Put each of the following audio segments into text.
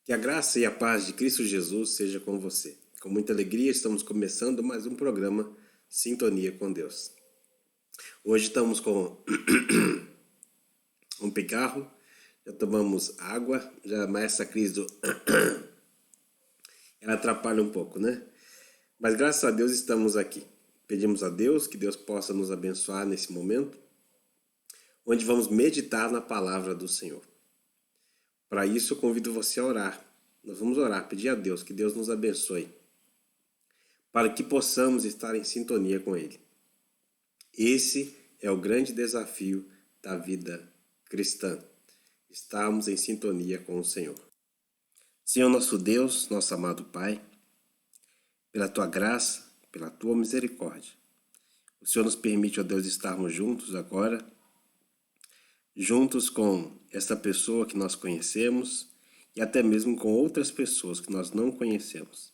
Que a graça e a paz de Cristo Jesus seja com você. Com muita alegria estamos começando mais um programa Sintonia com Deus. Hoje estamos com um pigarro, já tomamos água, mas essa crise ela atrapalha um pouco, né? Mas graças a Deus estamos aqui. Pedimos a Deus que Deus possa nos abençoar nesse momento, onde vamos meditar na palavra do Senhor. Para isso eu convido você a orar. Nós vamos orar, pedir a Deus que Deus nos abençoe, para que possamos estar em sintonia com Ele. Esse é o grande desafio da vida cristã, estarmos em sintonia com o Senhor. Senhor nosso Deus, nosso amado Pai, pela Tua graça, pela Tua misericórdia, o Senhor nos permite, ó Deus, estarmos juntos agora, juntos com esta pessoa que nós conhecemos e até mesmo com outras pessoas que nós não conhecemos.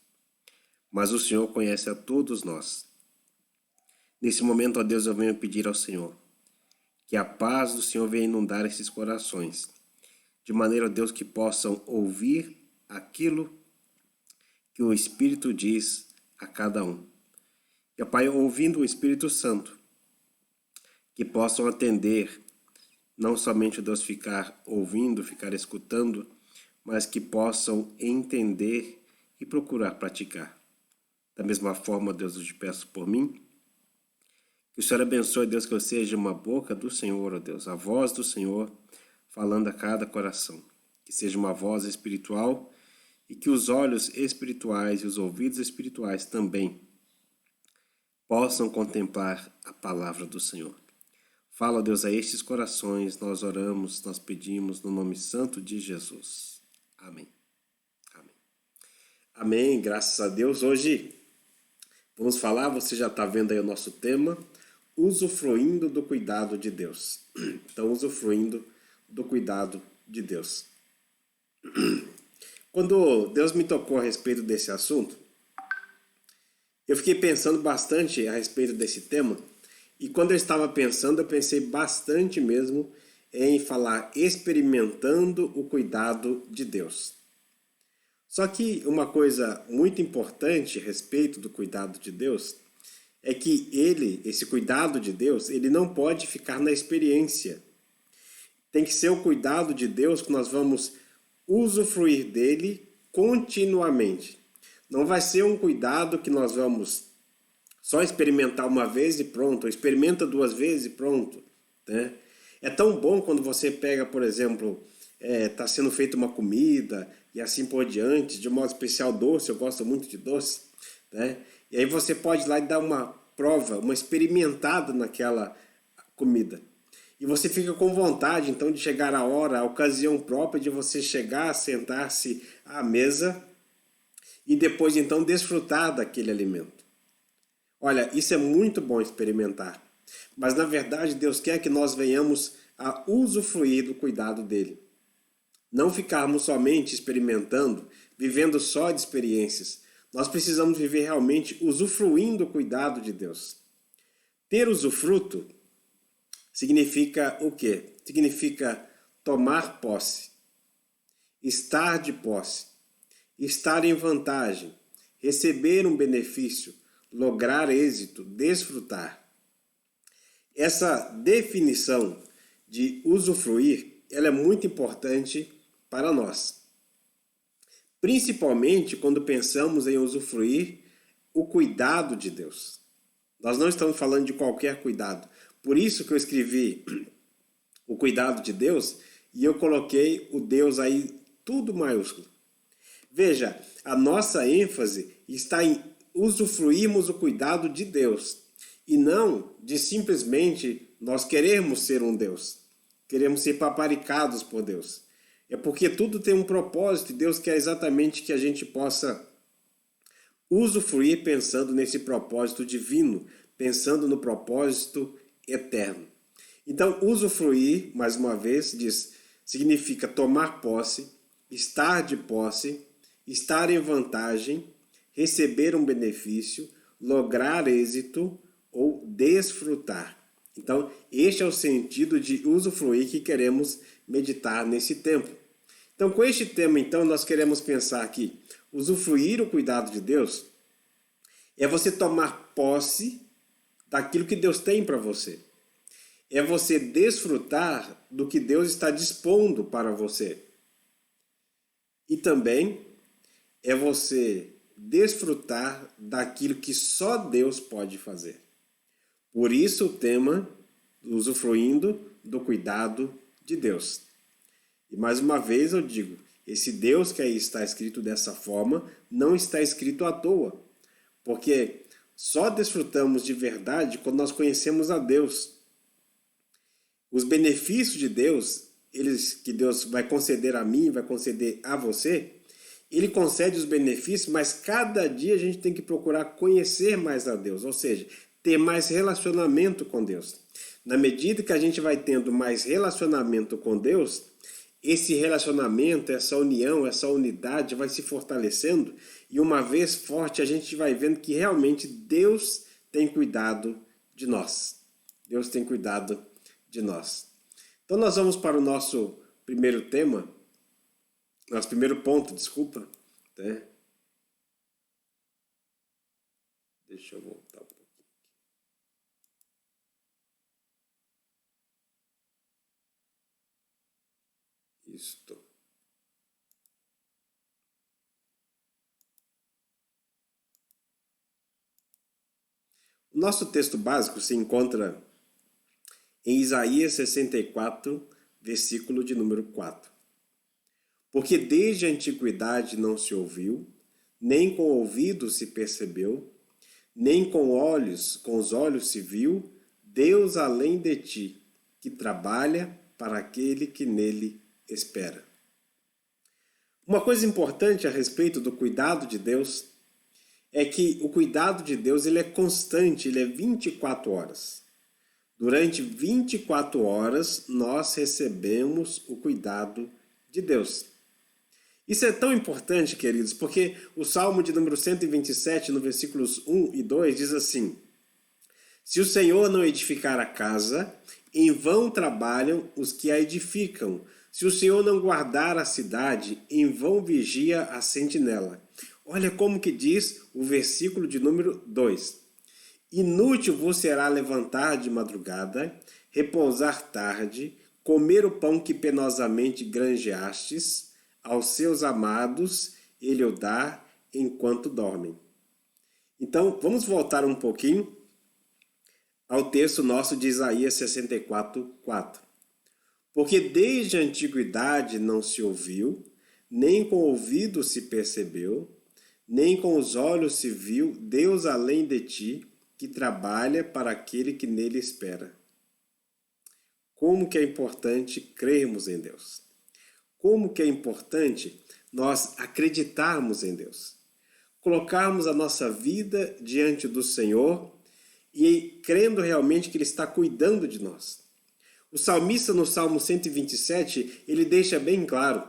Mas o Senhor conhece a todos nós. Nesse momento, ó Deus, eu venho pedir ao Senhor que a paz do Senhor venha inundar esses corações, de maneira, ó Deus, que possam ouvir aquilo que o Espírito diz a cada um. E, ó Pai, ouvindo o Espírito Santo, que possam atender, não somente, ó Deus, ficar ouvindo, ficar escutando, mas que possam entender e procurar praticar. Da mesma forma, Deus, eu te peço por mim, que o Senhor abençoe, Deus, que eu seja uma boca do Senhor, ó Deus, a voz do Senhor falando a cada coração. Que seja uma voz espiritual e que os olhos espirituais e os ouvidos espirituais também possam contemplar a palavra do Senhor. Fala, ó Deus, a estes corações, nós oramos, nós pedimos no nome santo de Jesus. Amém. Amém. Amém, graças a Deus. Hoje vamos falar, você já está vendo aí o nosso tema, usufruindo do cuidado de Deus. Então, usufruindo do cuidado de Deus. Quando Deus me tocou a respeito desse assunto, eu fiquei pensando bastante a respeito desse tema, e quando eu estava pensando, eu pensei bastante mesmo em falar experimentando o cuidado de Deus. Só que uma coisa muito importante a respeito do cuidado de Deus é que esse cuidado de Deus, ele não pode ficar na experiência. Tem que ser o cuidado de Deus que nós vamos usufruir dele continuamente. Não vai ser um cuidado que nós vamos só experimentar uma vez e pronto, ou experimenta duas vezes e pronto, né? É tão bom quando você pega, por exemplo, está sendo feita uma comida e assim por diante, de modo especial doce, eu gosto muito de doce, né? E aí você pode ir lá e dar uma prova, uma experimentada naquela comida. E você fica com vontade, então, de chegar a hora, a ocasião própria de você chegar, sentar-se à mesa e depois, então, desfrutar daquele alimento. Olha, isso é muito bom experimentar. Mas, na verdade, Deus quer que nós venhamos a usufruir do cuidado dele. Não ficarmos somente experimentando, vivendo só de experiências. Nós precisamos viver realmente usufruindo do cuidado de Deus. Ter usufruto significa o quê? Significa tomar posse, estar de posse, estar em vantagem, receber um benefício, lograr êxito, desfrutar. Essa definição de usufruir, ela é muito importante para nós. Principalmente quando pensamos em usufruir o cuidado de Deus. Nós não estamos falando de qualquer cuidado. Por isso que eu escrevi o cuidado de Deus e eu coloquei o Deus aí tudo maiúsculo. Veja, a nossa ênfase está em usufruirmos o cuidado de Deus. E não de simplesmente nós queremos ser um Deus. Queremos ser paparicados por Deus. É porque tudo tem um propósito e Deus quer exatamente que a gente possa usufruir pensando nesse propósito divino, pensando no propósito eterno. Então, usufruir, mais uma vez, significa tomar posse, estar de posse, estar em vantagem, receber um benefício, lograr êxito ou desfrutar. Então, este é o sentido de usufruir que queremos meditar nesse tempo. Então, com este tema, então, nós queremos pensar que usufruir o cuidado de Deus é você tomar posse daquilo que Deus tem para você. É você desfrutar do que Deus está dispondo para você. E também é você desfrutar daquilo que só Deus pode fazer. Por isso o tema, usufruindo do cuidado de Deus. E mais uma vez eu digo, esse Deus que aí está escrito dessa forma, não está escrito à toa. Porque só desfrutamos de verdade quando nós conhecemos a Deus. Os benefícios de Deus, que Deus vai conceder a mim, vai conceder a você, Ele concede os benefícios, mas cada dia a gente tem que procurar conhecer mais a Deus, ou seja, ter mais relacionamento com Deus. Na medida que a gente vai tendo mais relacionamento com Deus, esse relacionamento, essa união, essa unidade vai se fortalecendo e uma vez forte a gente vai vendo que realmente Deus tem cuidado de nós. Deus tem cuidado de nós. Então nós vamos para o nosso primeiro tema, nosso primeiro ponto, desculpa. Né? Deixa eu voltar um pouquinho. Isto. O nosso texto básico se encontra em Isaías 64, versículo de número 4. Porque desde a antiguidade não se ouviu, nem com ouvidos se percebeu, nem com os olhos se viu, Deus além de ti, que trabalha para aquele que nele espera. Uma coisa importante a respeito do cuidado de Deus é que o cuidado de Deus ele é constante, ele é 24 horas. Durante 24 horas nós recebemos o cuidado de Deus. Isso é tão importante, queridos, porque o Salmo de número 127, no versículos 1 e 2, diz assim: Se o Senhor não edificar a casa, em vão trabalham os que a edificam. Se o Senhor não guardar a cidade, em vão vigia a sentinela. Olha como que diz o versículo de número 2. Inútil vos será levantar de madrugada, repousar tarde, comer o pão que penosamente granjeastes, aos seus amados ele o dá enquanto dormem. Então, vamos voltar um pouquinho ao texto nosso de Isaías 64, 4. Porque desde a antiguidade não se ouviu, nem com o ouvido se percebeu, nem com os olhos se viu Deus além de ti, que trabalha para aquele que nele espera. Como que é importante crermos em Deus. Como que é importante nós acreditarmos em Deus. Colocarmos a nossa vida diante do Senhor e crendo realmente que Ele está cuidando de nós. O salmista no Salmo 127, ele deixa bem claro,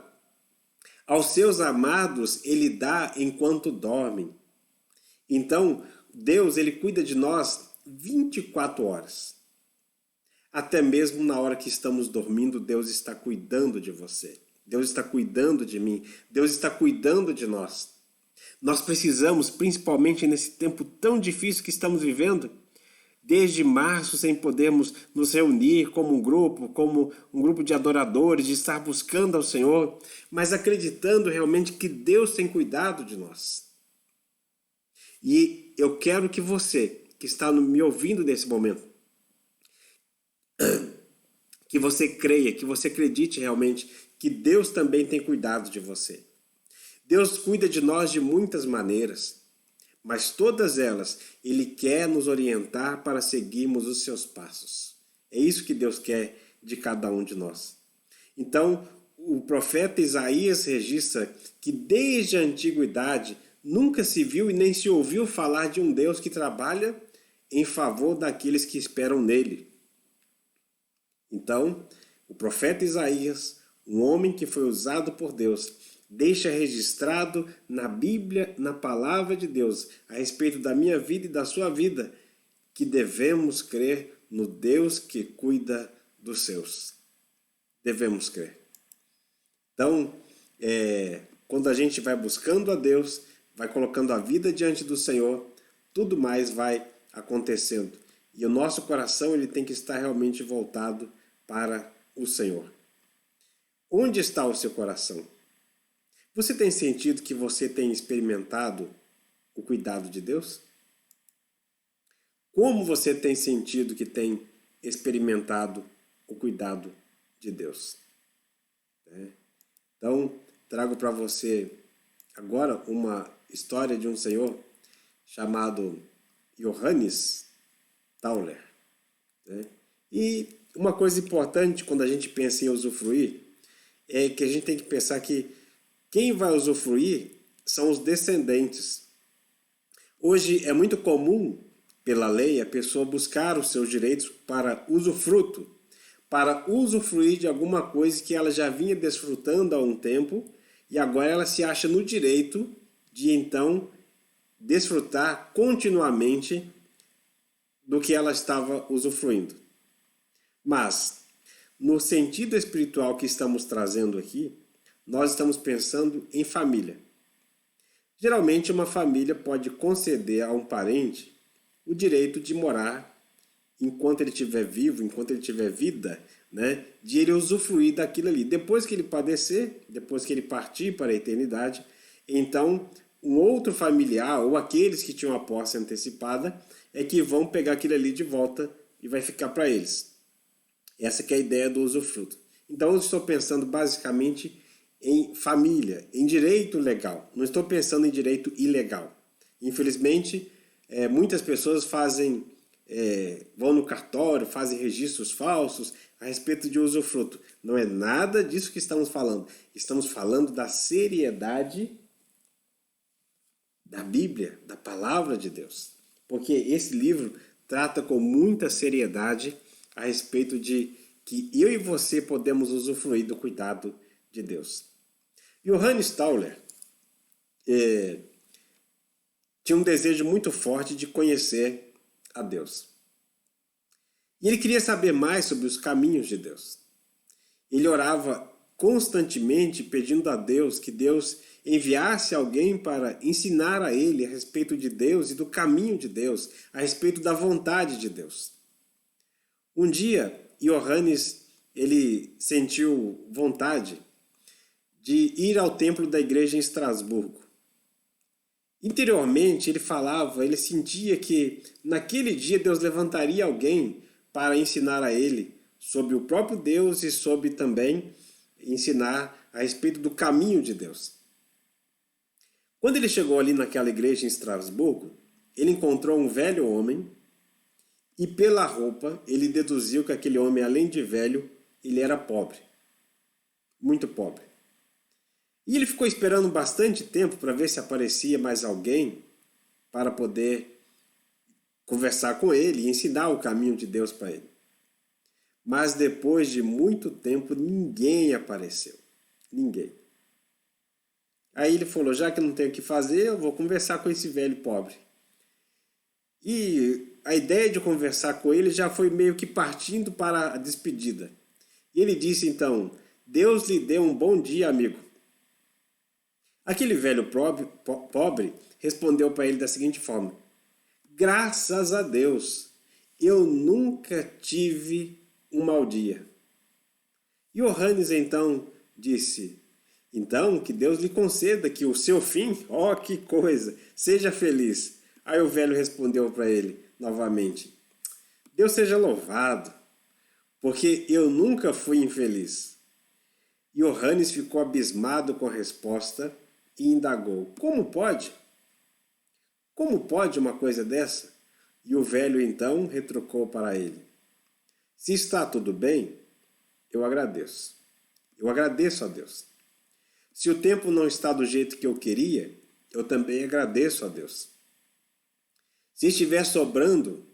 aos seus amados ele dá enquanto dormem. Então, Deus ele cuida de nós 24 horas. Até mesmo na hora que estamos dormindo, Deus está cuidando de você. Deus está cuidando de mim. Deus está cuidando de nós. Nós precisamos, principalmente nesse tempo tão difícil que estamos vivendo, desde março sem podermos nos reunir como um grupo de adoradores, de estar buscando ao Senhor, mas acreditando realmente que Deus tem cuidado de nós. E eu quero que você, que está me ouvindo nesse momento, que você creia, que você acredite realmente que Deus também tem cuidado de você. Deus cuida de nós de muitas maneiras, mas todas elas Ele quer nos orientar para seguirmos os seus passos. É isso que Deus quer de cada um de nós. Então, o profeta Isaías registra que desde a antiguidade nunca se viu e nem se ouviu falar de um Deus que trabalha em favor daqueles que esperam nele. Então, o profeta Isaías, um homem que foi usado por Deus, deixa registrado na Bíblia, na palavra de Deus, a respeito da minha vida e da sua vida, que devemos crer no Deus que cuida dos seus. Devemos crer. Então, quando a gente vai buscando a Deus, vai colocando a vida diante do Senhor, tudo mais vai acontecendo. E o nosso coração ele tem que estar realmente voltado para o Senhor. Onde está o seu coração? Você tem sentido que você tem experimentado o cuidado de Deus? Como você tem sentido que tem experimentado o cuidado de Deus? Então, trago para você agora uma história de um senhor chamado Johannes Tauler. E uma coisa importante quando a gente pensa em usufruir é que a gente tem que pensar que quem vai usufruir são os descendentes. Hoje é muito comum, pela lei, a pessoa buscar os seus direitos para usufruto, para usufruir de alguma coisa que ela já vinha desfrutando há um tempo e agora ela se acha no direito de então desfrutar continuamente do que ela estava usufruindo. Mas, no sentido espiritual que estamos trazendo aqui, nós estamos pensando em família. Geralmente, uma família pode conceder a um parente o direito de morar enquanto ele estiver vivo, enquanto ele tiver vida, de ele usufruir daquilo ali. Depois que ele padecer, depois que ele partir para a eternidade, então um outro familiar ou aqueles que tinham a posse antecipada é que vão pegar aquilo ali de volta e vai ficar para eles. Essa que é a ideia do usufruto. Então eu estou pensando basicamente em família, em direito legal. Não estou pensando em direito ilegal. Infelizmente, muitas pessoas vão no cartório, fazem registros falsos a respeito de usufruto. Não é nada disso que estamos falando. Estamos falando da seriedade da Bíblia, da palavra de Deus. Porque esse livro trata com muita seriedade a respeito de que eu e você podemos usufruir do cuidado de Deus. Johannes Tauler tinha um desejo muito forte de conhecer a Deus. E ele queria saber mais sobre os caminhos de Deus. Ele orava constantemente pedindo a Deus que Deus enviasse alguém para ensinar a ele a respeito de Deus e do caminho de Deus, a respeito da vontade de Deus. Um dia, Johannes ele sentiu vontade de ir ao templo da igreja em Estrasburgo. Interiormente ele sentia que naquele dia Deus levantaria alguém para ensinar a ele sobre o próprio Deus e sobre também ensinar a respeito do caminho de Deus. Quando ele chegou ali naquela igreja em Estrasburgo, ele encontrou um velho homem e pela roupa ele deduziu que aquele homem, além de velho, ele era pobre, muito pobre. E ele ficou esperando bastante tempo para ver se aparecia mais alguém para poder conversar com ele e ensinar o caminho de Deus para ele. Mas depois de muito tempo, ninguém apareceu. Ninguém. Aí ele falou, já que não tenho o que fazer, eu vou conversar com esse velho pobre. E a ideia de conversar com ele já foi meio que partindo para a despedida. E ele disse então, Deus lhe dê um bom dia, amigo. Aquele velho pobre respondeu para ele da seguinte forma, graças a Deus, eu nunca tive um mau dia. E Johannes então disse, então que Deus lhe conceda que o seu fim, que coisa, seja feliz. Aí o velho respondeu para ele novamente, Deus seja louvado, porque eu nunca fui infeliz. E Johannes ficou abismado com a resposta e indagou, como pode? Como pode uma coisa dessa? E o velho então retrucou para ele, se está tudo bem, eu agradeço. Eu agradeço a Deus. Se o tempo não está do jeito que eu queria, eu também agradeço a Deus. Se estiver sobrando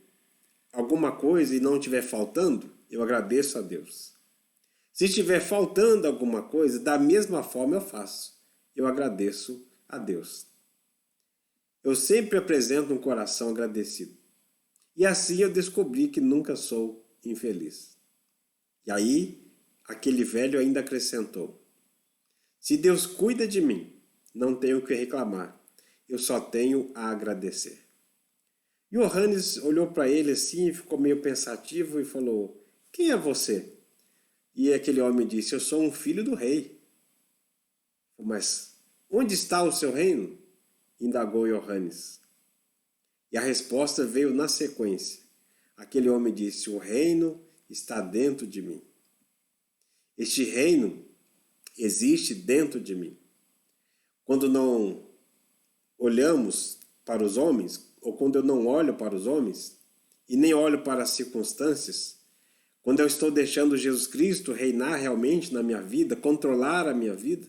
alguma coisa e não estiver faltando, eu agradeço a Deus. Se estiver faltando alguma coisa, da mesma forma eu faço. Eu agradeço a Deus. Eu sempre apresento um coração agradecido. E assim eu descobri que nunca sou infeliz. E aí, aquele velho ainda acrescentou, Se Deus cuida de mim, não tenho o que reclamar. Eu só tenho a agradecer. E o Johannes olhou para ele assim, ficou meio pensativo e falou: quem é você? E aquele homem disse: eu sou um filho do rei. Mas onde está o seu reino? Indagou Johannes. E a resposta veio na sequência. Aquele homem disse: o reino está dentro de mim. Este reino existe dentro de mim. Quando não olhamos para os homens, ou quando eu não olho para os homens, e nem olho para as circunstâncias, quando eu estou deixando Jesus Cristo reinar realmente na minha vida, controlar a minha vida,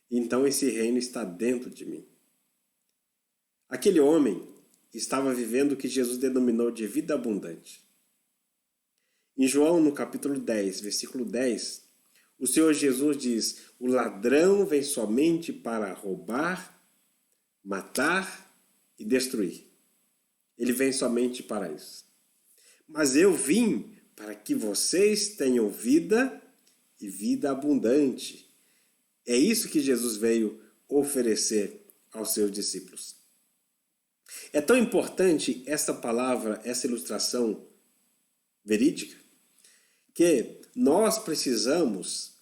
então esse reino está dentro de mim. Aquele homem estava vivendo o que Jesus denominou de vida abundante. Em João, no capítulo 10, versículo 10, o Senhor Jesus diz: o ladrão vem somente para roubar, matar e destruir. Ele vem somente para isso. Mas eu vim para que vocês tenham vida e vida abundante. É isso que Jesus veio oferecer aos seus discípulos. É tão importante essa palavra, essa ilustração verídica, que nós precisamos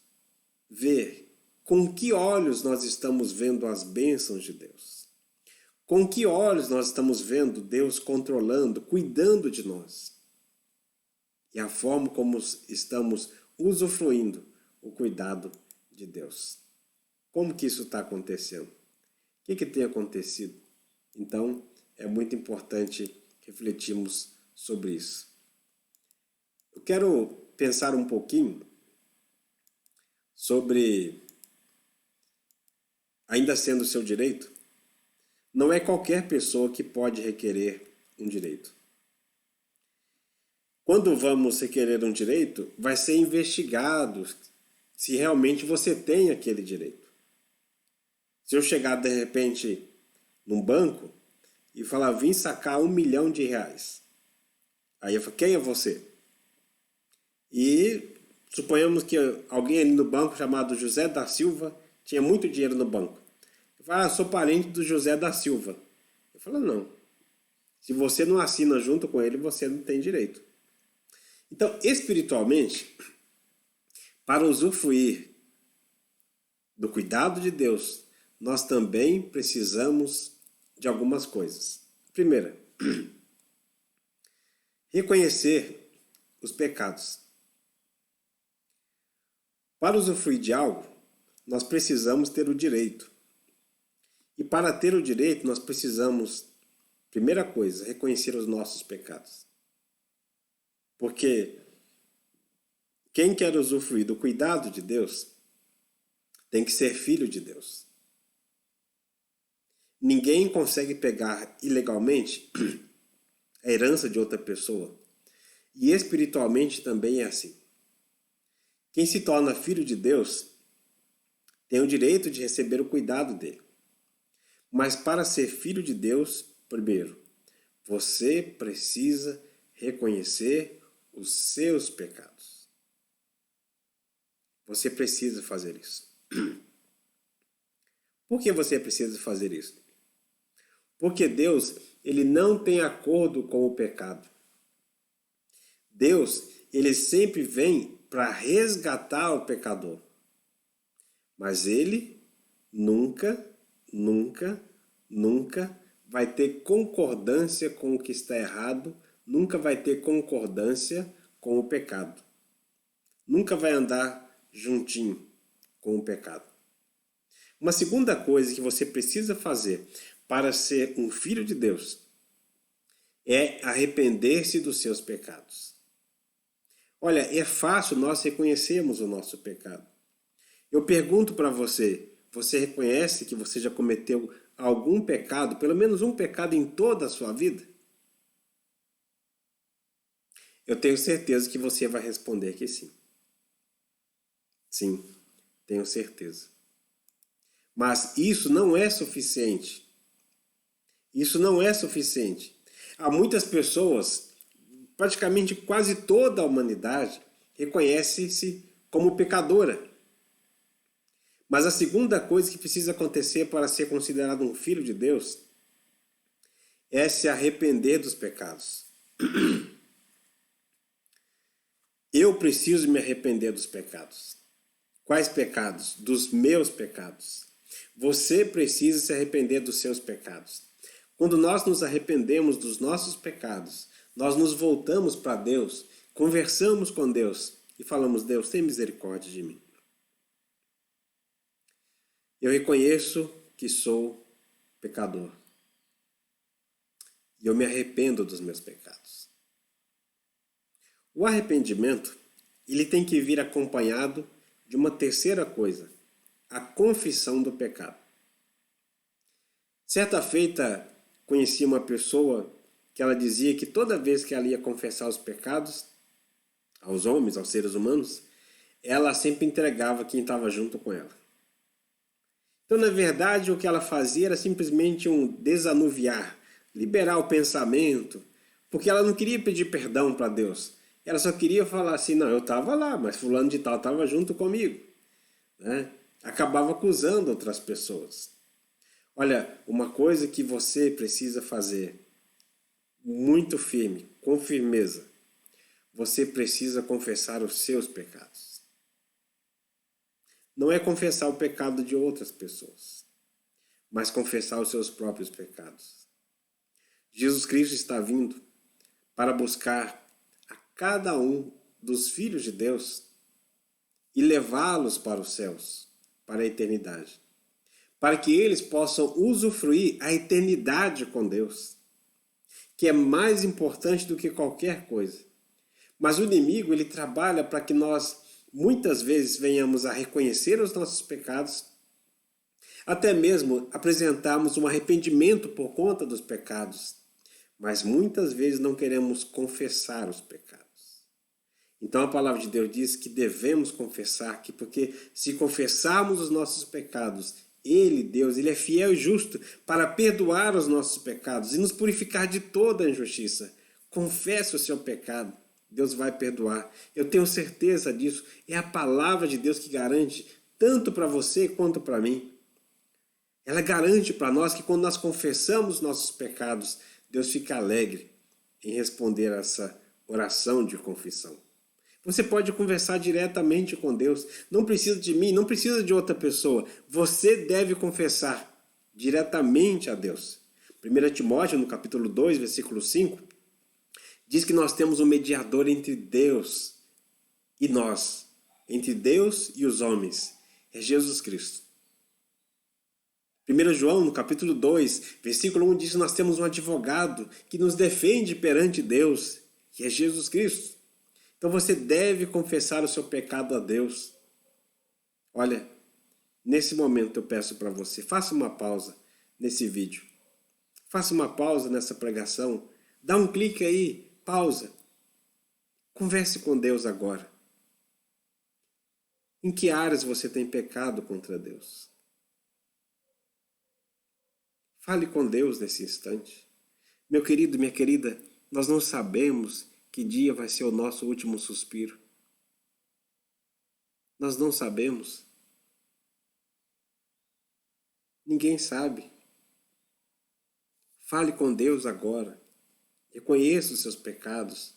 ver com que olhos nós estamos vendo as bênçãos de Deus. Com que olhos nós estamos vendo Deus controlando, cuidando de nós. E a forma como estamos usufruindo o cuidado de Deus. Como que isso está acontecendo? O que tem acontecido? Então, é muito importante refletirmos sobre isso. Eu quero pensar um pouquinho sobre, ainda sendo seu direito, não é qualquer pessoa que pode requerer um direito. Quando vamos requerer um direito, vai ser investigado se realmente você tem aquele direito. Se eu chegar de repente num banco e falar: vim sacar R$1 milhão, aí eu falo: quem é você? E suponhamos que alguém ali no banco chamado José da Silva tinha muito dinheiro no banco. Eu falo: sou parente do José da Silva. Eu falo: não. Se você não assina junto com ele, você não tem direito. Então, espiritualmente, para usufruir do cuidado de Deus, nós também precisamos de algumas coisas. Primeira, reconhecer os pecados. Para usufruir de algo, nós precisamos ter o direito. E para ter o direito, nós precisamos, primeira coisa, reconhecer os nossos pecados. Porque quem quer usufruir do cuidado de Deus tem que ser filho de Deus. Ninguém consegue pegar ilegalmente a herança de outra pessoa. E espiritualmente também é assim. Quem se torna filho de Deus tem o direito de receber o cuidado dele. Mas para ser filho de Deus, primeiro, você precisa reconhecer os seus pecados. Você precisa fazer isso. Por que você precisa fazer isso? Porque Deus, ele não tem acordo com o pecado. Deus, ele sempre vem para resgatar o pecador. Mas ele nunca vai ter concordância com o que está errado, nunca vai ter concordância com o pecado. Nunca vai andar juntinho com o pecado. Uma segunda coisa que você precisa fazer para ser um filho de Deus é arrepender-se dos seus pecados. Olha, é fácil nós reconhecermos o nosso pecado. Eu pergunto para você, você reconhece que você já cometeu algum pecado, pelo menos um pecado em toda a sua vida? Eu tenho certeza que você vai responder que sim. Sim, tenho certeza. Mas isso não é suficiente. Isso não é suficiente. Há muitas pessoas, praticamente quase toda a humanidade, reconhece-se como pecadora. Mas a segunda coisa que precisa acontecer para ser considerado um filho de Deus é se arrepender dos pecados. Eu preciso me arrepender dos pecados. Quais pecados? Dos meus pecados. Você precisa se arrepender dos seus pecados. Quando nós nos arrependemos dos nossos pecados, nós nos voltamos para Deus, conversamos com Deus e falamos: Deus, tem misericórdia de mim. Eu reconheço que sou pecador. E eu me arrependo dos meus pecados. O arrependimento, ele tem que vir acompanhado de uma terceira coisa, a confissão do pecado. Certa feita, conheci uma pessoa que ela dizia que toda vez que ela ia confessar os pecados aos homens, aos seres humanos, ela sempre entregava quem estava junto com ela. Então, na verdade, o que ela fazia era simplesmente um desanuviar, liberar o pensamento, porque ela não queria pedir perdão para Deus. Ela só queria falar assim: não, eu estava lá, mas fulano de tal estava junto comigo. Né? Acabava acusando outras pessoas. Olha, uma coisa que você precisa fazer muito firme, com firmeza, você precisa confessar os seus pecados. Não é confessar o pecado de outras pessoas, mas confessar os seus próprios pecados. Jesus Cristo está vindo para buscar a cada um dos filhos de Deus e levá-los para os céus, para a eternidade, para que eles possam usufruir a eternidade com Deus, que é mais importante do que qualquer coisa. Mas o inimigo, ele trabalha para que nós muitas vezes venhamos a reconhecer os nossos pecados, até mesmo apresentarmos um arrependimento por conta dos pecados, mas muitas vezes não queremos confessar os pecados. Então a palavra de Deus diz que devemos confessar, que porque se confessarmos os nossos pecados, Ele, Deus, Ele é fiel e justo para perdoar os nossos pecados e nos purificar de toda a injustiça. Confesse o seu pecado, Deus vai perdoar. Eu tenho certeza disso. É a palavra de Deus que garante, tanto para você quanto para mim. Ela garante para nós que quando nós confessamos nossos pecados, Deus fica alegre em responder a essa oração de confissão. Você pode conversar diretamente com Deus. Não precisa de mim, não precisa de outra pessoa. Você deve confessar diretamente a Deus. 1 Timóteo, no capítulo 2, versículo 5, diz que nós temos um mediador entre Deus e nós, entre Deus e os homens. É Jesus Cristo. 1 João, no capítulo 2, versículo 1, diz que nós temos um advogado que nos defende perante Deus, que é Jesus Cristo. Então você deve confessar o seu pecado a Deus. Olha, nesse momento eu peço para você, faça uma pausa nesse vídeo. Faça uma pausa nessa pregação. Dá um clique aí, pausa. Converse com Deus agora. Em que áreas você tem pecado contra Deus? Fale com Deus nesse instante. Meu querido, minha querida, nós não sabemos que dia vai ser o nosso último suspiro. Nós não sabemos. Ninguém sabe. Fale com Deus agora. Reconheça os seus pecados.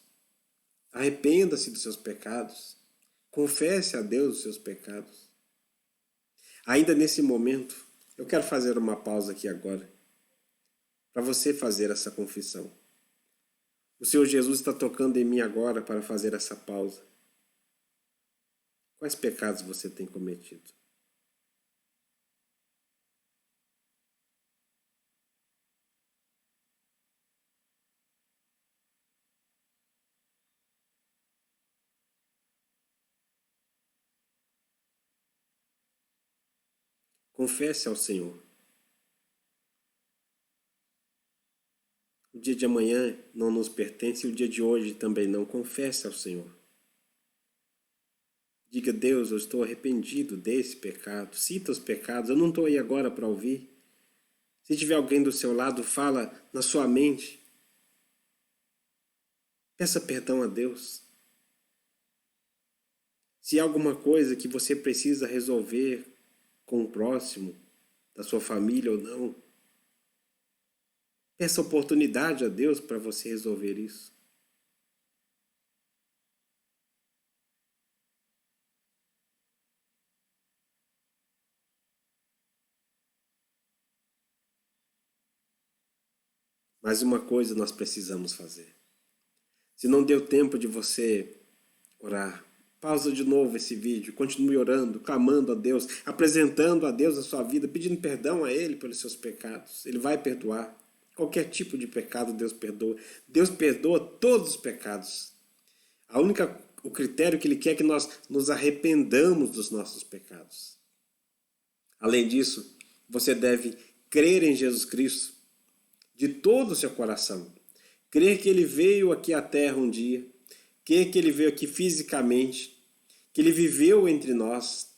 Arrependa-se dos seus pecados. Confesse a Deus os seus pecados. Ainda nesse momento, eu quero fazer uma pausa aqui agora, para você fazer essa confissão. O Senhor Jesus está tocando em mim agora para fazer essa pausa. Quais pecados você tem cometido? Confesse ao Senhor. O dia de amanhã não nos pertence e o dia de hoje também não. Confesse ao Senhor. Diga: Deus, eu estou arrependido desse pecado. Cita os pecados. Eu não estou aí agora para ouvir. Se tiver alguém do seu lado, fala na sua mente. Peça perdão a Deus. Se há alguma coisa que você precisa resolver com o próximo, da sua família ou não. Peça oportunidade a Deus para você resolver isso. Mas uma coisa nós precisamos fazer. Se não deu tempo de você orar, pausa de novo esse vídeo, continue orando, clamando a Deus, apresentando a Deus a sua vida, pedindo perdão a Ele pelos seus pecados. Ele vai perdoar. Qualquer tipo de pecado Deus perdoa. Deus perdoa todos os pecados. O critério que Ele quer é que nós nos arrependamos dos nossos pecados. Além disso, você deve crer em Jesus Cristo de todo o seu coração. Crer que Ele veio aqui à Terra um dia, crer que Ele veio aqui fisicamente, que Ele viveu entre nós,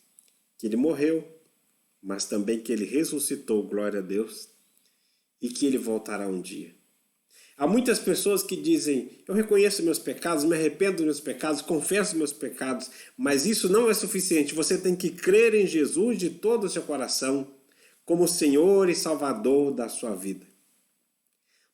que Ele morreu, mas também que Ele ressuscitou, glória a Deus, e que Ele voltará um dia. Há muitas pessoas que dizem, eu reconheço meus pecados, me arrependo dos meus pecados, confesso meus pecados, mas isso não é suficiente. Você tem que crer em Jesus de todo o seu coração, como Senhor e Salvador da sua vida.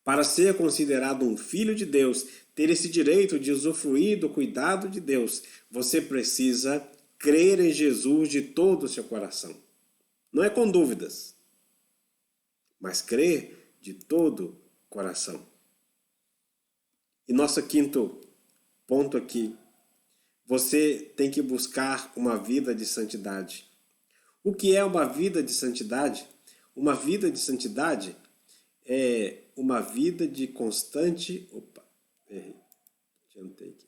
Para ser considerado um filho de Deus, ter esse direito de usufruir do cuidado de Deus, você precisa crer em Jesus de todo o seu coração. Não é com dúvidas, mas crer de todo o coração. E nosso quinto ponto aqui, você tem que buscar uma vida de santidade. O que é uma vida de santidade? Uma vida de santidade é uma vida de constante... Adiantei aqui.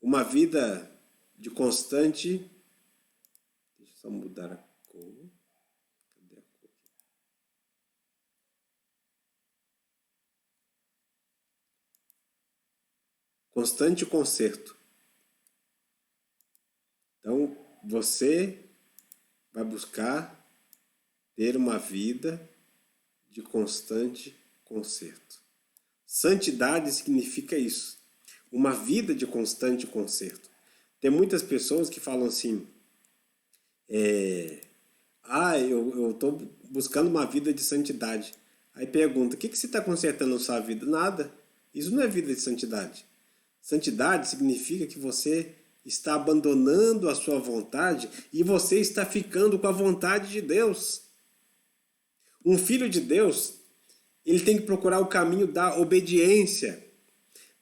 Uma vida de constante... Deixa eu só mudar a cor. Cadê a cor aqui? Constante conserto. Então, você vai buscar ter uma vida de constante conserto. Santidade significa isso. Uma vida de constante conserto. Tem muitas pessoas que falam assim, eu estou buscando uma vida de santidade. Aí pergunta, o que você está consertando na sua vida? Nada. Isso não é vida de santidade. Santidade significa que você está abandonando a sua vontade e você está ficando com a vontade de Deus. Um filho de Deus, ele tem que procurar o caminho da obediência.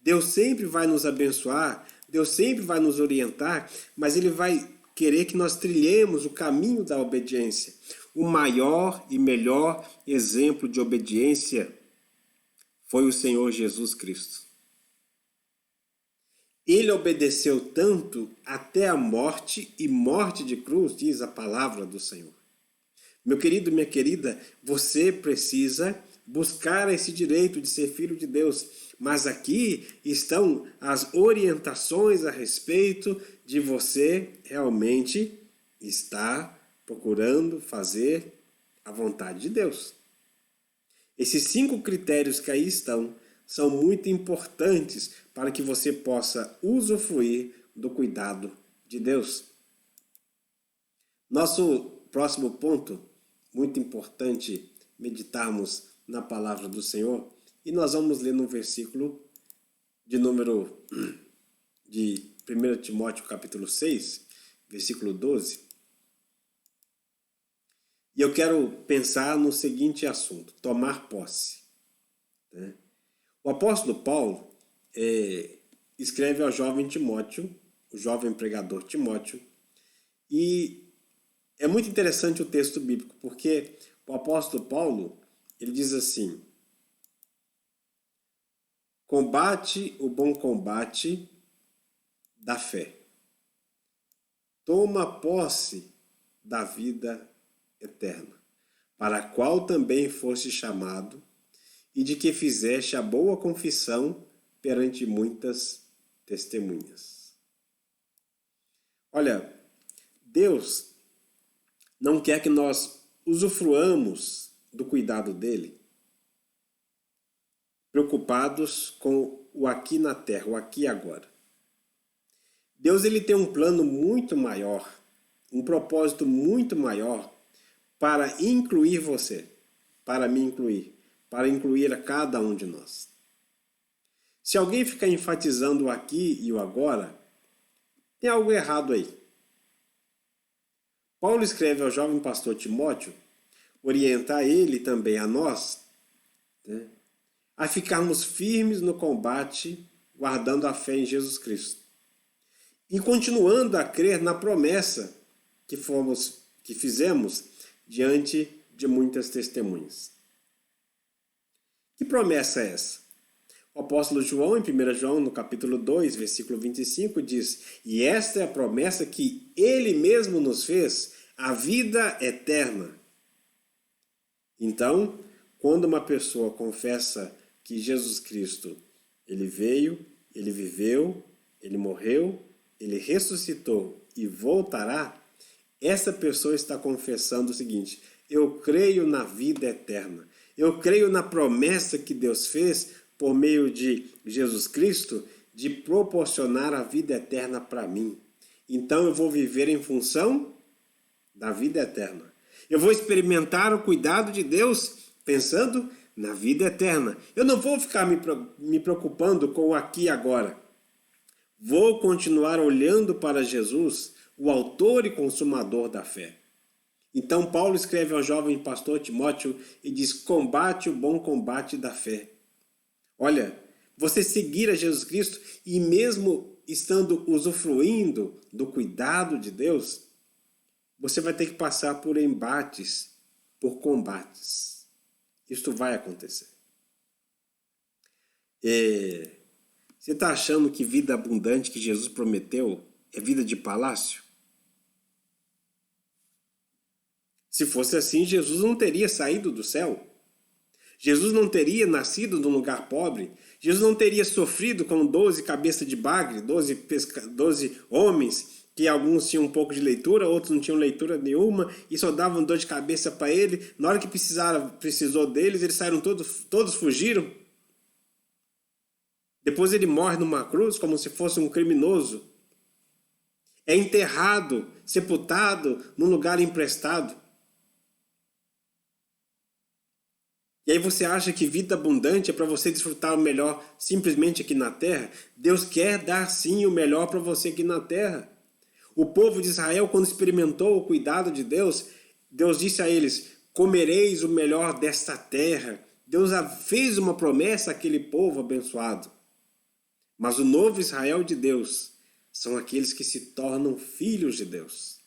Deus sempre vai nos abençoar, Deus sempre vai nos orientar, mas Ele vai querer que nós trilhemos o caminho da obediência. O maior e melhor exemplo de obediência foi o Senhor Jesus Cristo. Ele obedeceu tanto até a morte, e morte de cruz, diz a palavra do Senhor. Meu querido, minha querida, você precisa buscar esse direito de ser filho de Deus. Mas aqui estão as orientações a respeito de você realmente estar procurando fazer a vontade de Deus. Esses 5 critérios que aí estão são muito importantes para que você possa usufruir do cuidado de Deus. Nosso próximo ponto, muito importante meditarmos na palavra do Senhor, e nós vamos ler no versículo de 1 Timóteo capítulo 6, versículo 12. E eu quero pensar no seguinte assunto, tomar posse. Né? O apóstolo Paulo escreve ao jovem Timóteo, o jovem pregador Timóteo, e é muito interessante o texto bíblico, porque o apóstolo Paulo, ele diz assim, combate o bom combate da fé. Toma posse da vida eterna, para a qual também foste chamado, e de que fizeste a boa confissão perante muitas testemunhas. Olha, Deus não quer que nós usufruamos do cuidado dele, preocupados com o aqui na terra, o aqui e agora. Deus ele tem um plano muito maior um propósito muito maior para incluir você, para me incluir, para incluir a cada um de nós. Se alguém ficar enfatizando o aqui e o agora, tem algo errado aí. Paulo escreve ao jovem pastor Timóteo, orientar ele e também a nós, né, a ficarmos firmes no combate, guardando a fé em Jesus Cristo. E continuando a crer na promessa que fizemos diante de muitas testemunhas. Que promessa é essa? O apóstolo João, em 1 João, no capítulo 2, versículo 25, diz: "E esta é a promessa que ele mesmo nos fez, a vida eterna." Então, quando uma pessoa confessa que Jesus Cristo, ele veio, ele viveu, ele morreu, ele ressuscitou e voltará, essa pessoa está confessando o seguinte: eu creio na vida eterna. Eu creio na promessa que Deus fez por meio de Jesus Cristo de proporcionar a vida eterna para mim. Então eu vou viver em função da vida eterna. Eu vou experimentar o cuidado de Deus pensando na vida eterna. Eu não vou ficar me preocupando com o aqui e agora. Vou continuar olhando para Jesus, o autor e consumador da fé. Então Paulo escreve ao jovem pastor Timóteo e diz: combate o bom combate da fé. Olha, você seguir a Jesus Cristo e mesmo estando usufruindo do cuidado de Deus, você vai ter que passar por embates, por combates. Isto vai acontecer. Você está achando que vida abundante que Jesus prometeu é vida de palácio? Se fosse assim, Jesus não teria saído do céu. Jesus não teria nascido num lugar pobre. Jesus não teria sofrido com 12 cabeças de bagre, 12 homens, que alguns tinham um pouco de leitura, outros não tinham leitura nenhuma, e só davam dor de cabeça para ele. Na hora que precisou deles, eles saíram todos fugiram. Depois ele morre numa cruz como se fosse um criminoso. É enterrado, sepultado num lugar emprestado. E aí você acha que vida abundante é para você desfrutar o melhor simplesmente aqui na terra? Deus quer dar sim o melhor para você aqui na terra. O povo de Israel, quando experimentou o cuidado de Deus, Deus disse a eles: comereis o melhor desta terra. Deus fez uma promessa àquele povo abençoado. Mas o novo Israel de Deus são aqueles que se tornam filhos de Deus.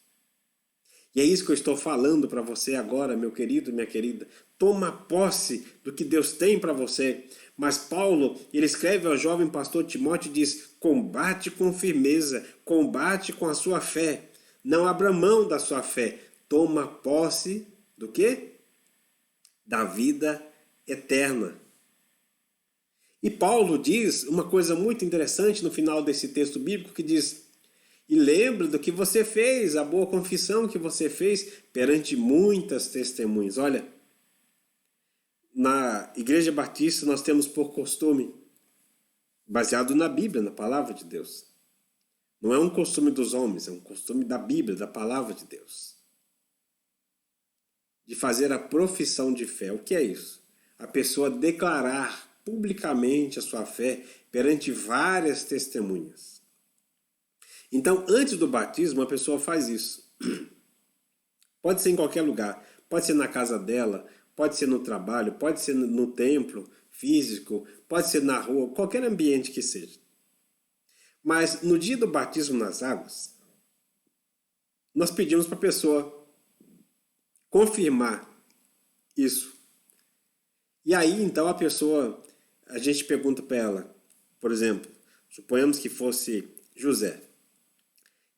E é isso que eu estou falando para você agora, meu querido, minha querida. Toma posse do que Deus tem para você. Mas Paulo, ele escreve ao jovem pastor Timóteo e diz: combate com firmeza, combate com a sua fé. Não abra mão da sua fé. Toma posse do quê? Da vida eterna. E Paulo diz uma coisa muito interessante no final desse texto bíblico que diz: e lembra do que você fez, a boa confissão que você fez perante muitas testemunhas. Olha, na Igreja Batista nós temos por costume, baseado na Bíblia, na Palavra de Deus. Não é um costume dos homens, é um costume da Bíblia, da Palavra de Deus. De fazer a profissão de fé. O que é isso? A pessoa declarar publicamente a sua fé perante várias testemunhas. Então, antes do batismo, a pessoa faz isso. Pode ser em qualquer lugar. Pode ser na casa dela, pode ser no trabalho, pode ser no templo físico, pode ser na rua, qualquer ambiente que seja. Mas no dia do batismo nas águas, nós pedimos para a pessoa confirmar isso. E aí, então, a gente pergunta para ela, por exemplo, suponhamos que fosse José.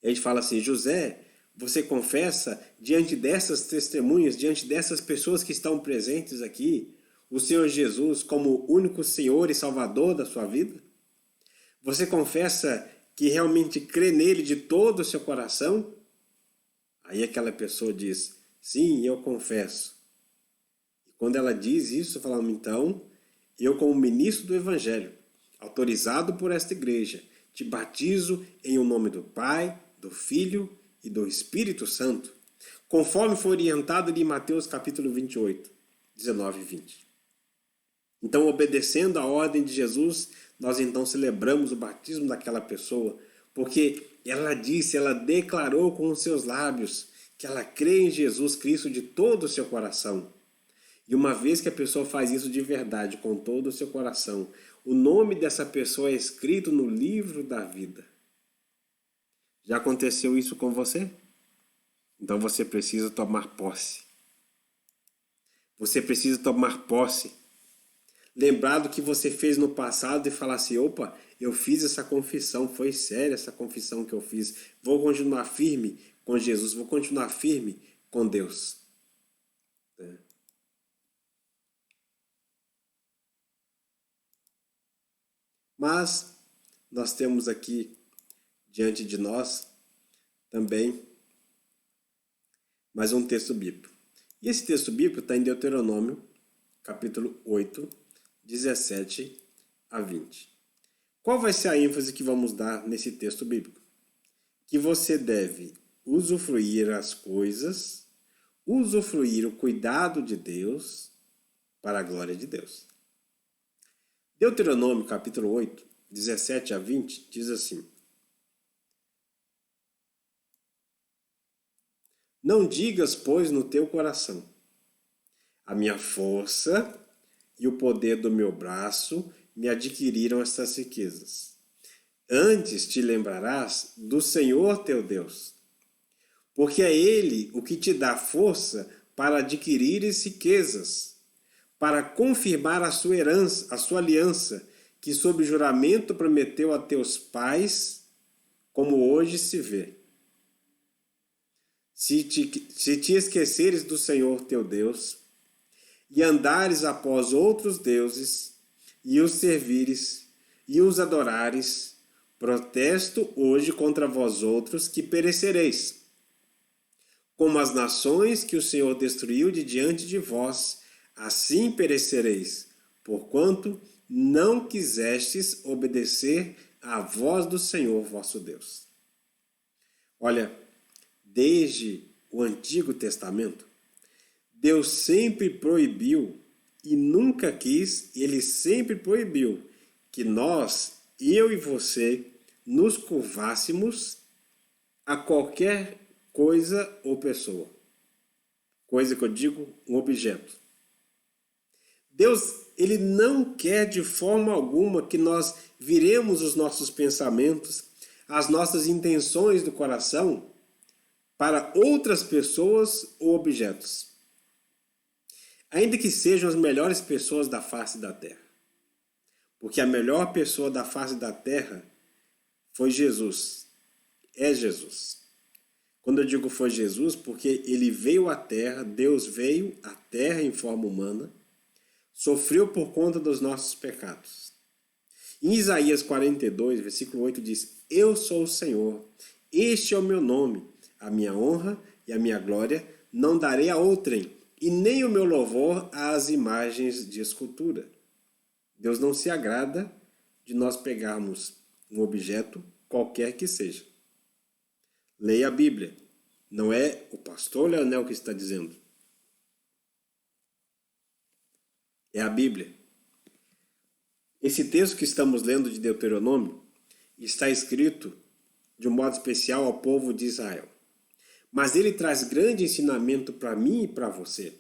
E a gente fala assim: José, você confessa diante dessas testemunhas, diante dessas pessoas que estão presentes aqui, o Senhor Jesus como o único Senhor e Salvador da sua vida? Você confessa que realmente crê nele de todo o seu coração? Aí aquela pessoa diz: sim, eu confesso. E quando ela diz isso, falamos: então, eu como ministro do Evangelho, autorizado por esta igreja, te batizo em o nome do Pai, do Filho e do Espírito Santo, conforme foi orientado em Mateus capítulo 28, 19 e 20. Então, obedecendo a ordem de Jesus, nós então celebramos o batismo daquela pessoa, porque ela declarou com os seus lábios que ela crê em Jesus Cristo de todo o seu coração. E uma vez que a pessoa faz isso de verdade, com todo o seu coração, o nome dessa pessoa é escrito no livro da vida. Já aconteceu isso com você? Então você precisa tomar posse. Você precisa tomar posse. Lembrar do que você fez no passado e falar assim, opa, eu fiz essa confissão, foi séria essa confissão que eu fiz. Vou continuar firme com Jesus, vou continuar firme com Deus. Mas nós temos aqui diante de nós também mais um texto bíblico. E esse texto bíblico está em Deuteronômio, capítulo 8, 17 a 20. Qual vai ser a ênfase que vamos dar nesse texto bíblico? Que você deve usufruir as coisas, usufruir o cuidado de Deus para a glória de Deus. Deuteronômio capítulo 8, 17 a 20 diz assim: Não digas, pois, no teu coração, a minha força e o poder do meu braço me adquiriram estas riquezas. Antes te lembrarás do Senhor teu Deus, porque é Ele o que te dá força para adquirires riquezas, para confirmar a sua herança, a sua aliança, que sob juramento prometeu a teus pais, como hoje se vê. Se te esqueceres do Senhor teu Deus, e andares após outros deuses, e os servires, e os adorares, protesto hoje contra vós outros que perecereis, como as nações que o Senhor destruiu de diante de vós, assim perecereis, porquanto não quisestes obedecer à voz do Senhor vosso Deus. Olha, desde o Antigo Testamento, Deus sempre proibiu e nunca quis, Ele sempre proibiu que nós, eu e você, nos curvássemos a qualquer coisa ou pessoa. Coisa que eu digo, um objeto. Deus, Ele não quer de forma alguma que nós viremos os nossos pensamentos, as nossas intenções do coração para outras pessoas ou objetos. Ainda que sejam as melhores pessoas da face da terra. Porque a melhor pessoa da face da terra foi Jesus. É Jesus. Quando eu digo foi Jesus, porque ele veio à terra, Deus veio à terra em forma humana, sofreu por conta dos nossos pecados. Em Isaías 42, versículo 8 diz: Eu sou o Senhor, este é o meu nome, a minha honra e a minha glória não darei a outrem, e nem o meu louvor às imagens de escultura. Deus não se agrada de nós pegarmos um objeto qualquer que seja. Leia a Bíblia. Não é o pastor Leonel que está dizendo. É a Bíblia. Esse texto que estamos lendo de Deuteronômio está escrito de um modo especial ao povo de Israel. Mas ele traz grande ensinamento para mim e para você.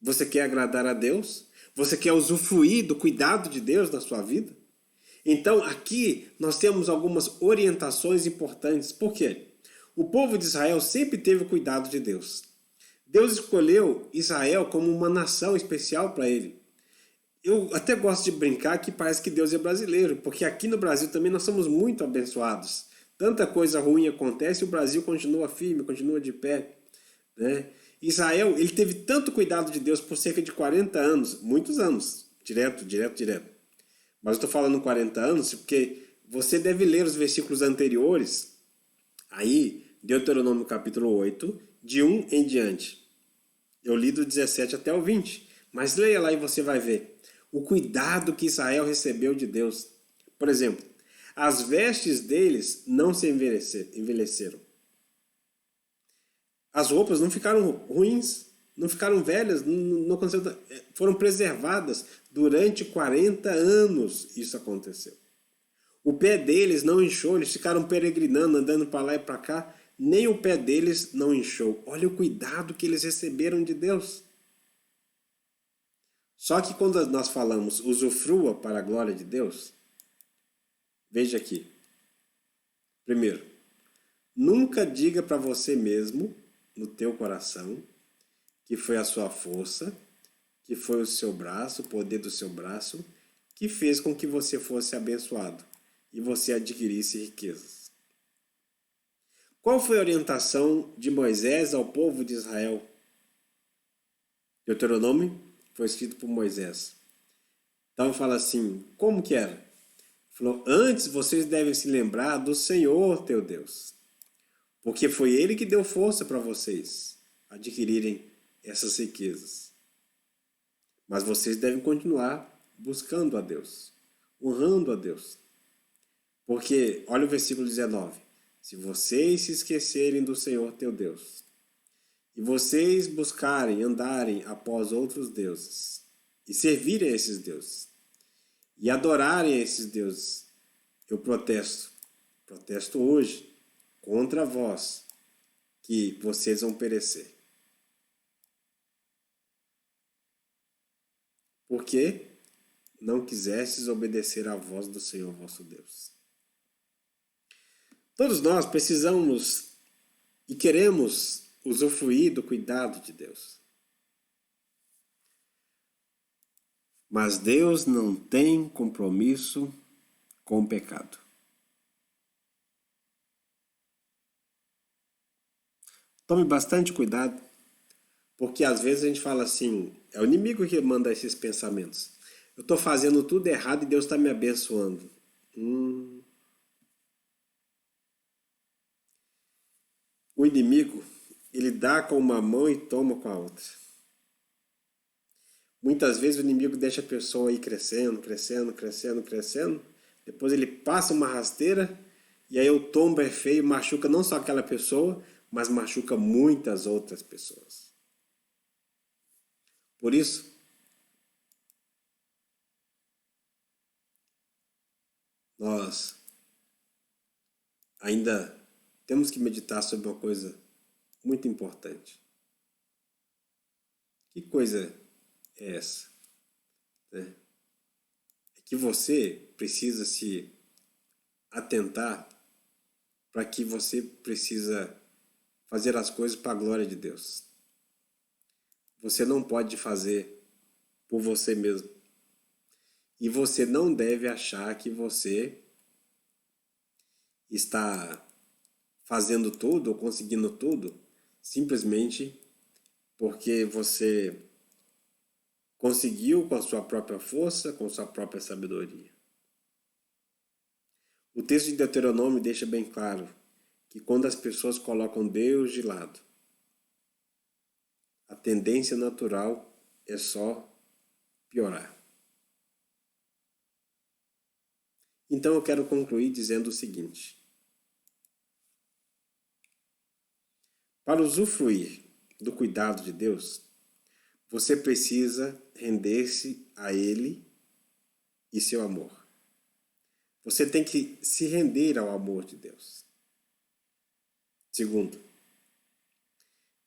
Você quer agradar a Deus? Você quer usufruir do cuidado de Deus na sua vida? Então, aqui nós temos algumas orientações importantes. Por quê? O povo de Israel sempre teve o cuidado de Deus. Deus escolheu Israel como uma nação especial para ele. Eu até gosto de brincar que parece que Deus é brasileiro, porque aqui no Brasil também nós somos muito abençoados. Tanta coisa ruim acontece e o Brasil continua firme, continua de pé, né? Israel, ele teve tanto cuidado de Deus por cerca de 40 anos, muitos anos, direto. Mas eu estou falando 40 anos porque você deve ler os versículos anteriores, aí, Deuteronômio capítulo 8, de 1 em diante. Eu li do 17 até o 20, mas leia lá e você vai ver o cuidado que Israel recebeu de Deus. Por exemplo, As vestes deles não se envelheceram. As roupas não ficaram ruins, não ficaram velhas, não aconteceu, foram preservadas. Durante 40 anos isso aconteceu. O pé deles não inchou, eles ficaram peregrinando, andando para lá e para cá. Nem o pé deles não inchou. Olha o cuidado que eles receberam de Deus. Só que quando nós falamos usufrua para a glória de Deus, veja aqui. Primeiro, nunca diga para você mesmo, no teu coração, que foi a sua força, que foi o seu braço, o poder do seu braço, que fez com que você fosse abençoado e você adquirisse riquezas. Qual foi a orientação de Moisés ao povo de Israel? Deuteronômio foi escrito por Moisés. Então fala assim, como que era? Falou, antes vocês devem se lembrar do Senhor teu Deus, porque foi Ele que deu força para vocês adquirirem essas riquezas. Mas vocês devem continuar buscando a Deus, honrando a Deus. Porque, olha o versículo 19, se vocês se esquecerem do Senhor teu Deus, e vocês buscarem, andarem após outros deuses, e servirem a esses deuses, e adorarem a esses deuses, eu protesto hoje contra vós, que vocês vão perecer. Porque não quisestes obedecer à voz do Senhor vosso Deus. Todos nós precisamos e queremos usufruir do cuidado de Deus. Mas Deus não tem compromisso com o pecado. Tome bastante cuidado, porque às vezes a gente fala assim, é o inimigo que manda esses pensamentos. Eu estou fazendo tudo errado e Deus está me abençoando. O inimigo, ele dá com uma mão e toma com a outra. Muitas vezes o inimigo deixa a pessoa ir crescendo, crescendo, crescendo, crescendo. Depois ele passa uma rasteira e aí o tombo é feio, machuca não só aquela pessoa, mas machuca muitas outras pessoas. Por isso, nós ainda temos que meditar sobre uma coisa muito importante. Que coisa é essa? É que você precisa se atentar para que você precisa fazer as coisas para a glória de Deus. Você não pode fazer por você mesmo. E você não deve achar que você está fazendo tudo ou conseguindo tudo simplesmente porque você conseguiu com a sua própria força, com a sua própria sabedoria. O texto de Deuteronômio deixa bem claro que quando as pessoas colocam Deus de lado, a tendência natural é só piorar. Então eu quero concluir dizendo o seguinte. Para usufruir do cuidado de Deus, você precisa render-se a Ele e seu amor. Você tem que se render ao amor de Deus. Segundo,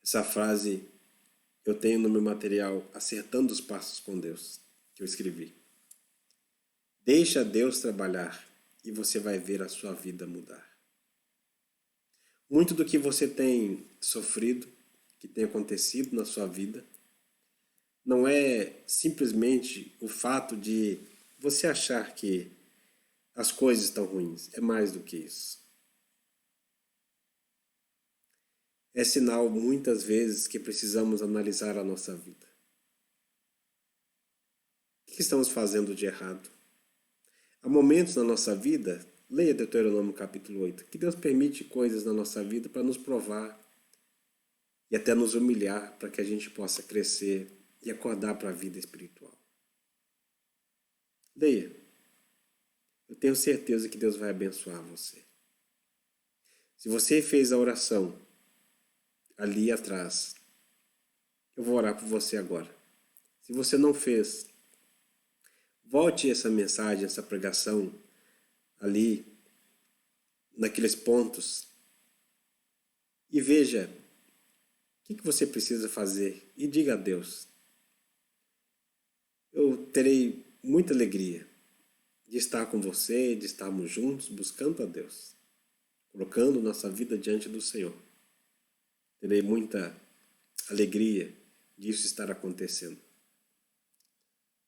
essa frase eu tenho no meu material Acertando os Passos com Deus, que eu escrevi. Deixa Deus trabalhar e você vai ver a sua vida mudar. Muito do que você tem sofrido, que tem acontecido na sua vida, não é simplesmente o fato de você achar que as coisas estão ruins. É mais do que isso. É sinal, muitas vezes, que precisamos analisar a nossa vida. O que estamos fazendo de errado? Há momentos na nossa vida, leia Deuteronômio capítulo 8, que Deus permite coisas na nossa vida para nos provar e até nos humilhar para que a gente possa crescer e acordar para a vida espiritual. Leia. eu tenho certeza que Deus vai abençoar você. Se você fez a oração ali atrás, eu vou orar por você agora. Se você não fez, volte essa mensagem, essa pregação ali, naqueles pontos, e veja o que você precisa fazer e diga a Deus. Eu terei muita alegria de estar com você, de estarmos juntos buscando a Deus, colocando nossa vida diante do Senhor. Terei muita alegria disso estar acontecendo.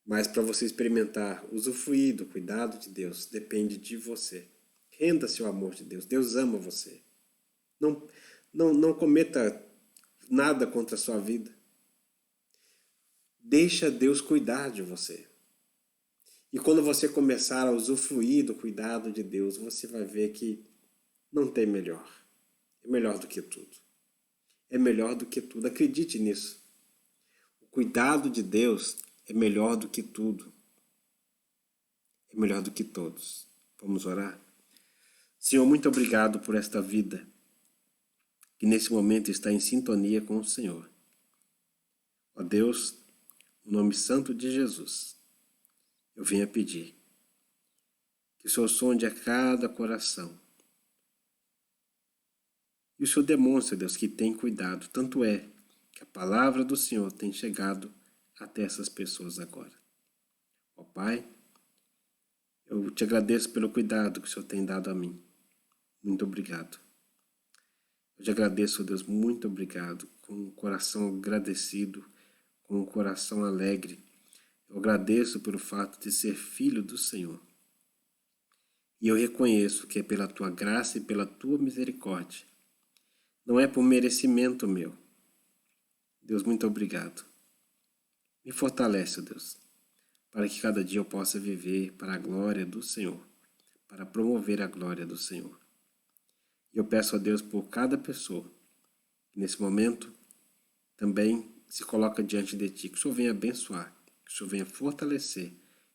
Mas para você experimentar, usufruir do cuidado de Deus, depende de você. Renda-se ao amor de Deus. Deus ama você. Não cometa nada contra a sua vida. Deixa Deus cuidar de você. E quando você começar a usufruir do cuidado de Deus, você vai ver que não tem melhor. É melhor do que tudo. É melhor do que tudo. Acredite nisso. O cuidado de Deus é melhor do que tudo. É melhor do que todos. Vamos orar? Senhor, muito obrigado por esta vida que nesse momento está em sintonia com o Senhor. Ó Deus, no nome santo de Jesus, eu venho a pedir que o Senhor sonde a cada coração. E o Senhor demonstra, Deus, que tem cuidado. Tanto é que a palavra do Senhor tem chegado até essas pessoas agora. Ó Pai, eu te agradeço pelo cuidado que o Senhor tem dado a mim. Muito obrigado. Eu te agradeço, Deus, muito obrigado, com um coração agradecido, com um coração alegre. Eu agradeço pelo fato de ser filho do Senhor. E eu reconheço que é pela tua graça e pela tua misericórdia. Não é por merecimento meu. Deus, muito obrigado. Me fortalece, Deus, para que cada dia eu possa viver para a glória do Senhor, para promover a glória do Senhor. E eu peço a Deus por cada pessoa que nesse momento também se coloca diante de Ti, que o Senhor venha abençoar, que o Senhor venha fortalecer,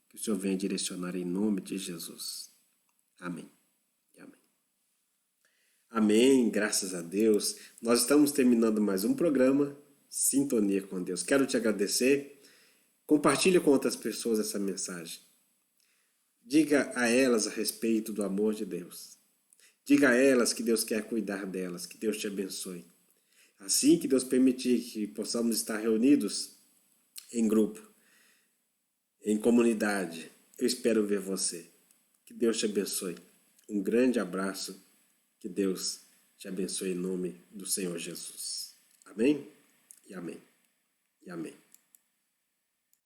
que o Senhor venha direcionar em nome de Jesus. Amém. E amém. Amém, graças a Deus. Nós estamos terminando mais um programa, Sintonia com Deus. Quero te agradecer. Compartilhe com outras pessoas essa mensagem. Diga a elas a respeito do amor de Deus. Diga a elas que Deus quer cuidar delas, que Deus te abençoe. Assim que Deus permitir que possamos estar reunidos em grupo, em comunidade, eu espero ver você. Que Deus te abençoe. Um grande abraço. Que Deus te abençoe em nome do Senhor Jesus. Amém? E amém. E amém.